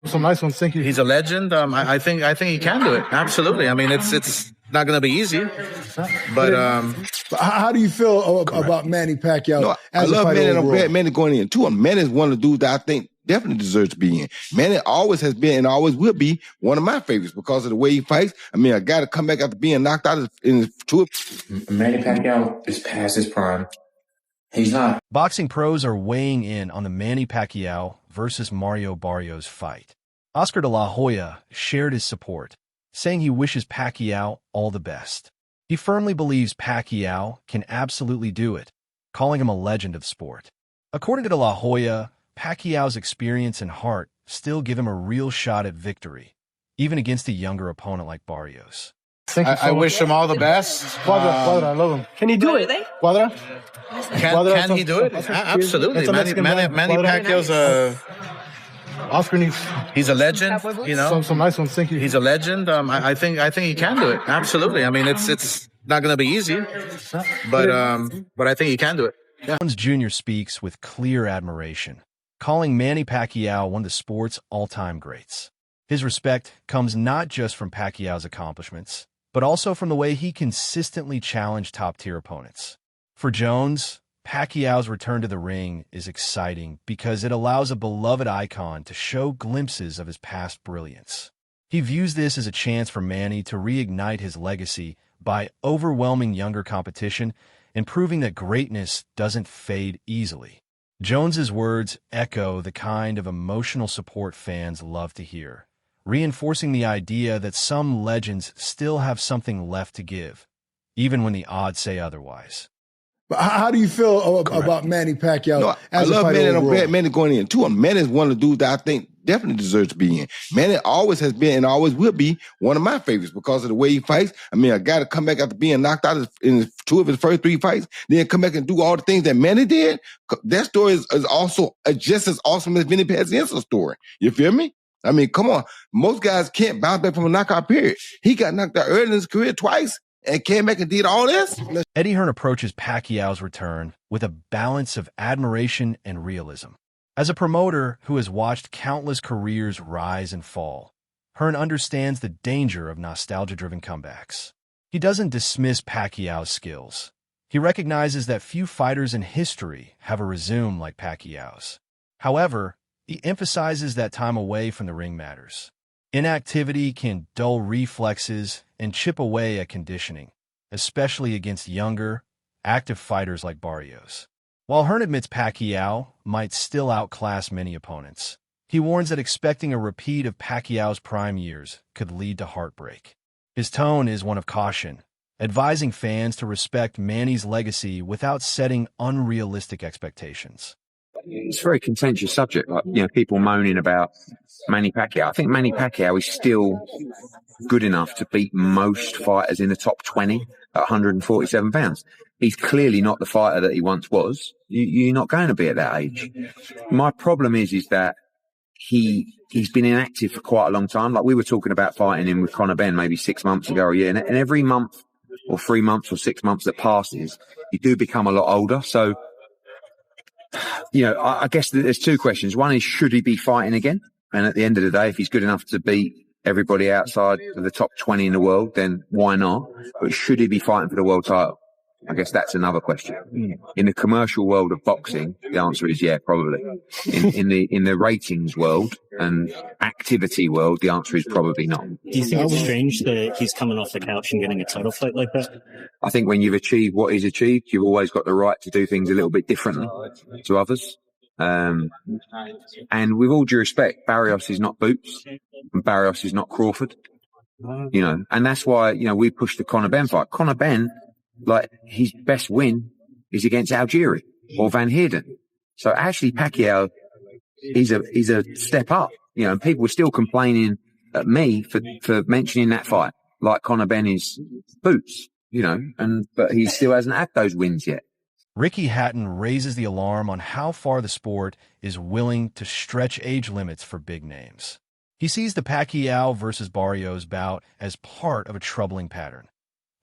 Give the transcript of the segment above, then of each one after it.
Some nice ones, thank you. He's a legend. I think he can do it. Absolutely. I mean, it's not going to be easy, but how do you feel about Manny Pacquiao? No, I love Manny, and I'm glad Manny going in too. Manny is one of the dudes that I think definitely deserves to be in. Manny always has been and always will be one of my favorites because of the way he fights. I mean, a guy to come back after being knocked out in two. Manny Pacquiao is past his prime. He's not. Boxing pros are weighing in on the Manny Pacquiao versus Mario Barrios fight. Oscar de la Hoya shared his support, saying he wishes Pacquiao all the best. He firmly believes Pacquiao can absolutely do it, calling him a legend of sport. According to de la Hoya, Pacquiao's experience and heart still give him a real shot at victory, even against a younger opponent like Barrios. I wish him all the best. Quadra, I love him. Can he do it? Quadra? Can he do it? Absolutely. Manny Pacquiao's Oscar needs. He's a legend. You know, some nice ones, thank you. He's a legend. I think he can do it. Absolutely. I mean, it's not going to be easy, but I think he can do it. Yeah. Jones Jr. speaks with clear admiration, calling Manny Pacquiao one of the sport's all-time greats. His respect comes not just from Pacquiao's accomplishments, but also from the way he consistently challenged top-tier opponents. For Jones, Pacquiao's return to the ring is exciting because it allows a beloved icon to show glimpses of his past brilliance. He views this as a chance for Manny to reignite his legacy by overwhelming younger competition and proving that greatness doesn't fade easily. Jones's words echo the kind of emotional support fans love to hear, reinforcing the idea that some legends still have something left to give, even when the odds say otherwise. But how do you feel about Manny Pacquiao? No, I love Manny, and I'm glad Manny going in too. Manny is one of the dudes that I think definitely deserves to be in. Manny always has been and always will be one of my favorites because of the way he fights. I mean, a guy to come back after being knocked out in two of his first three fights, then come back and do all the things that Manny did. That story is also just as awesome as Manny Pacquiao's story. You feel me? I mean, come on. Most guys can't bounce back from a knockout period. He got knocked out early in his career twice and came back and did all this. Eddie Hearn approaches Pacquiao's return with a balance of admiration and realism. As a promoter who has watched countless careers rise and fall, Hearn understands the danger of nostalgia-driven comebacks. He doesn't dismiss Pacquiao's skills. He recognizes that few fighters in history have a resume like Pacquiao's. However, he emphasizes that time away from the ring matters. Inactivity can dull reflexes and chip away at conditioning, especially against younger, active fighters like Barrios. While Hearn admits Pacquiao might still outclass many opponents, he warns that expecting a repeat of Pacquiao's prime years could lead to heartbreak. His tone is one of caution, advising fans to respect Manny's legacy without setting unrealistic expectations. It's a very contentious subject, like, people moaning about Manny Pacquiao. I think Manny Pacquiao is still good enough to beat most fighters in the top 20 at 147 pounds. He's clearly not the fighter that he once was. You're not going to be at that age. My problem is that he's been inactive for quite a long time. Like, we were talking about fighting him with Conor Benn maybe 6 months ago or a year, and every month or 3 months or 6 months that passes, you do become a lot older. So, I guess there's two questions. One is, should he be fighting again? And at the end of the day, if he's good enough to beat everybody outside of the top 20 in the world, then why not? But should he be fighting for the world title? I guess that's another question. In the commercial world of boxing, the answer is yeah, probably. In the ratings world and activity world, the answer is probably not. Do you think it's strange that he's coming off the couch and getting a title fight like that? I think when you've achieved what he's achieved, you've always got the right to do things a little bit differently to others. And with all due respect, Barrios is not Boots and Barrios is not Crawford. And that's why, we pushed the Conor Benn fight. Conor Benn, like, his best win is against Algieri or Van Heerden. So actually Pacquiao is a step up, and people were still complaining at me for mentioning that fight, like Conor Benn is Boots, but he still hasn't had those wins yet. Ricky Hatton raises the alarm on how far the sport is willing to stretch age limits for big names. He sees the Pacquiao versus Barrios bout as part of a troubling pattern,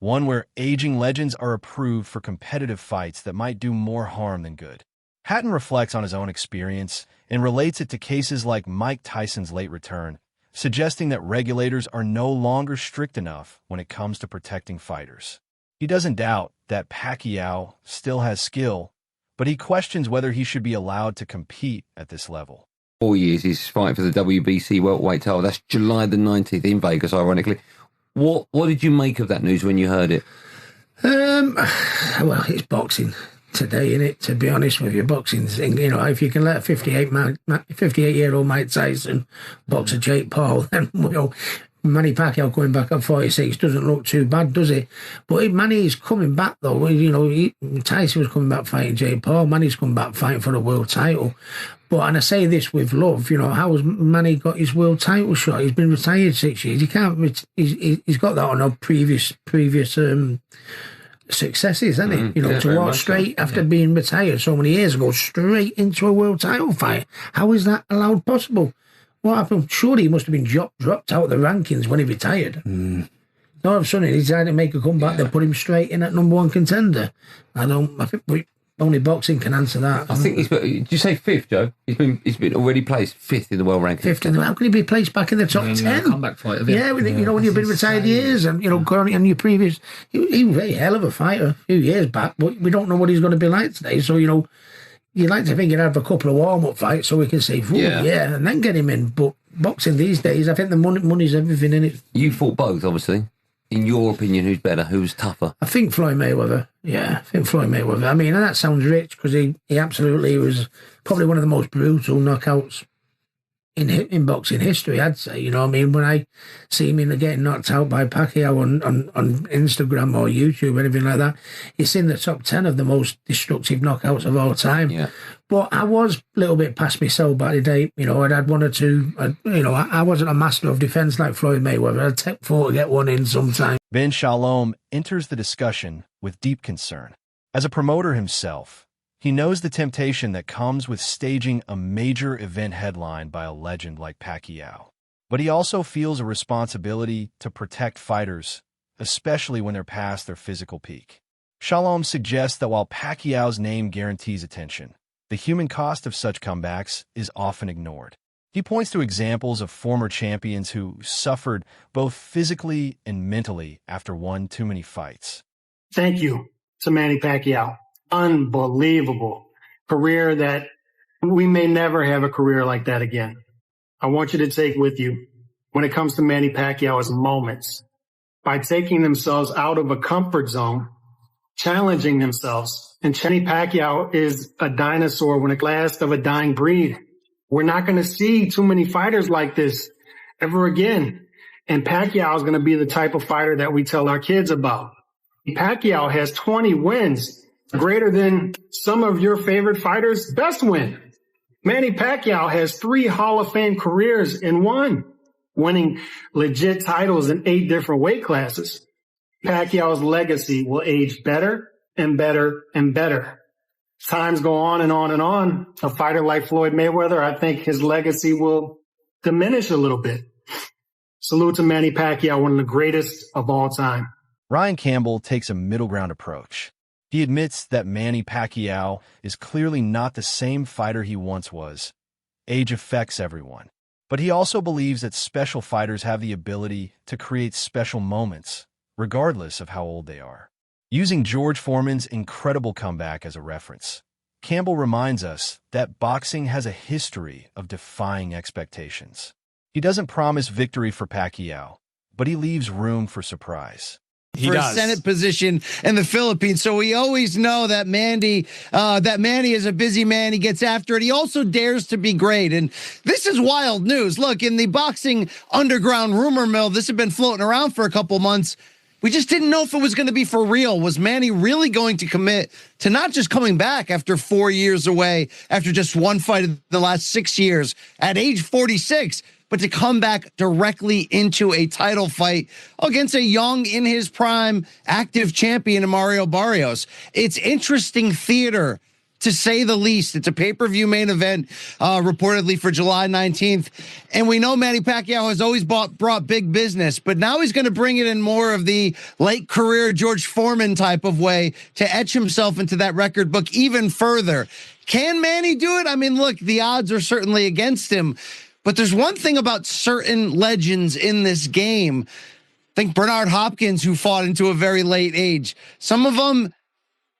one where aging legends are approved for competitive fights that might do more harm than good. Patton reflects on his own experience and relates it to cases like Mike Tyson's late return, suggesting that regulators are no longer strict enough when it comes to protecting fighters. He doesn't doubt that Pacquiao still has skill, but he questions whether he should be allowed to compete at this level. 4 years he's fighting for the WBC welterweight title. That's July the 19th in Vegas, ironically. What did you make of that news when you heard it? Well, it's boxing today, isn't it? To be honest with you, boxing's, if you can let a 58-year-old Mike Tyson box a Jake Paul, then, Manny Pacquiao going back at 46 doesn't look too bad, does it? But Manny is coming back, though. Tyson was coming back fighting Jake Paul. Manny's coming back fighting for the world title. But, and I say this with love, how has Manny got his world title shot? He's been retired 6 years. He can't. He's got that on previous successes, hasn't he? To walk straight after being retired so many years ago, straight into a world title fight. How is that allowed possible? What happened? Surely he must have been dropped out of the rankings when he retired. All of a sudden he decided to make a comeback. They put him straight in at number one contender. I think only boxing can answer that. I think did you say fifth, Joe? He's been already placed fifth in the world ranking. Fifth, how can he be placed back in the top 10? Comeback fighter. When you've been retired years and and your previous, he was a hell of a fighter a few years back, but we don't know what he's going to be like today. So you'd like to think he'd have a couple of warm-up fights so we can say, and then get him in. But boxing these days, I think the money's everything in it. You fought both, obviously. In your opinion, who's better? Who's tougher? I think Floyd Mayweather. Yeah, I think Floyd Mayweather. I mean, and that sounds rich because he absolutely was probably one of the most brutal knockouts in boxing history, I'd say. When I see him getting knocked out by Pacquiao on Instagram or YouTube or anything like that, it's in the top 10 of the most destructive knockouts of all time. Yeah. But I was a little bit past myself back in the day. I'd had one or two. I wasn't a master of defense like Floyd Mayweather. I'd take 4 to get one in sometime. Ben Shalom enters the discussion with deep concern. As a promoter himself, he knows the temptation that comes with staging a major event headline by a legend like Pacquiao. But he also feels a responsibility to protect fighters, especially when they're past their physical peak. Shalom suggests that while Pacquiao's name guarantees attention, the human cost of such comebacks is often ignored. He points to examples of former champions who suffered both physically and mentally after one too many fights. Thank you to Manny Pacquiao. Unbelievable career that we may never have a career like that again. I want you to take with you when it comes to Manny Pacquiao is moments by taking themselves out of a comfort zone, challenging themselves. And Manny Pacquiao is a dinosaur when it last of a dying breed. We're not going to see too many fighters like this ever again. And Pacquiao is going to be the type of fighter that we tell our kids about. Pacquiao has 20 wins. Greater than some of your favorite fighters' best win. Manny Pacquiao has 3 Hall of Fame careers in one, winning legit titles in 8 different weight classes. Pacquiao's legacy will age better and better and better. Times go on and on and on. A fighter like Floyd Mayweather, I think his legacy will diminish a little bit. Salute to Manny Pacquiao, one of the greatest of all time. Ryan Campbell takes a middle ground approach. He admits that Manny Pacquiao is clearly not the same fighter he once was. Age affects everyone. But he also believes that special fighters have the ability to create special moments, regardless of how old they are. Using George Foreman's incredible comeback as a reference, Campbell reminds us that boxing has a history of defying expectations. He doesn't promise victory for Pacquiao, but he leaves room for surprise. For a Senate position in the Philippines. So we always know that Manny is a busy man. He gets after it. He also dares to be great. And this is wild news. Look, in the boxing underground rumor mill, this had been floating around for a couple months. We just didn't know if it was going to be for real. Was Manny really going to commit to not just coming back after 4 years away, after just one fight in the last 6 years at age 46, but to come back directly into a title fight against a young, in his prime, active champion, Mario Barrios? It's interesting theater, to say the least. It's a pay-per-view main event, reportedly for July 19th. And we know Manny Pacquiao has always brought big business, but now he's going to bring it in more of the late career George Foreman type of way to etch himself into that record book even further. Can Manny do it? I mean, look, the odds are certainly against him, but there's one thing about certain legends in this game. Think Bernard Hopkins, who fought into a very late age. Some of them,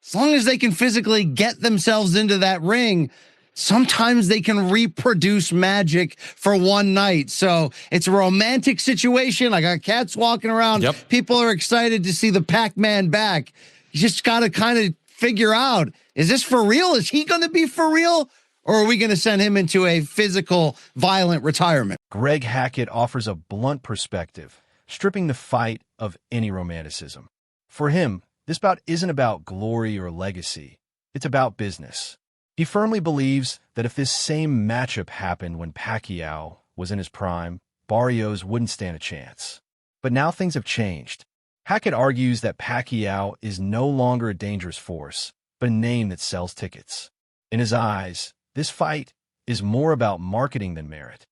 as long as they can physically get themselves into that ring, sometimes they can reproduce magic for one night. So it's a romantic situation. I got cats walking around. Yep. People are excited to see the Pac-Man back. You just got to kind of figure out, is this for real? Is he going to be for real? Or are we going to send him into a physical, violent retirement? Greg Hackett offers a blunt perspective, stripping the fight of any romanticism. For him, this bout isn't about glory or legacy. It's about business. He firmly believes that if this same matchup happened when Pacquiao was in his prime, Barrios wouldn't stand a chance. But now things have changed. Hackett argues that Pacquiao is no longer a dangerous force, but a name that sells tickets. In his eyes, this fight is more about marketing than merit.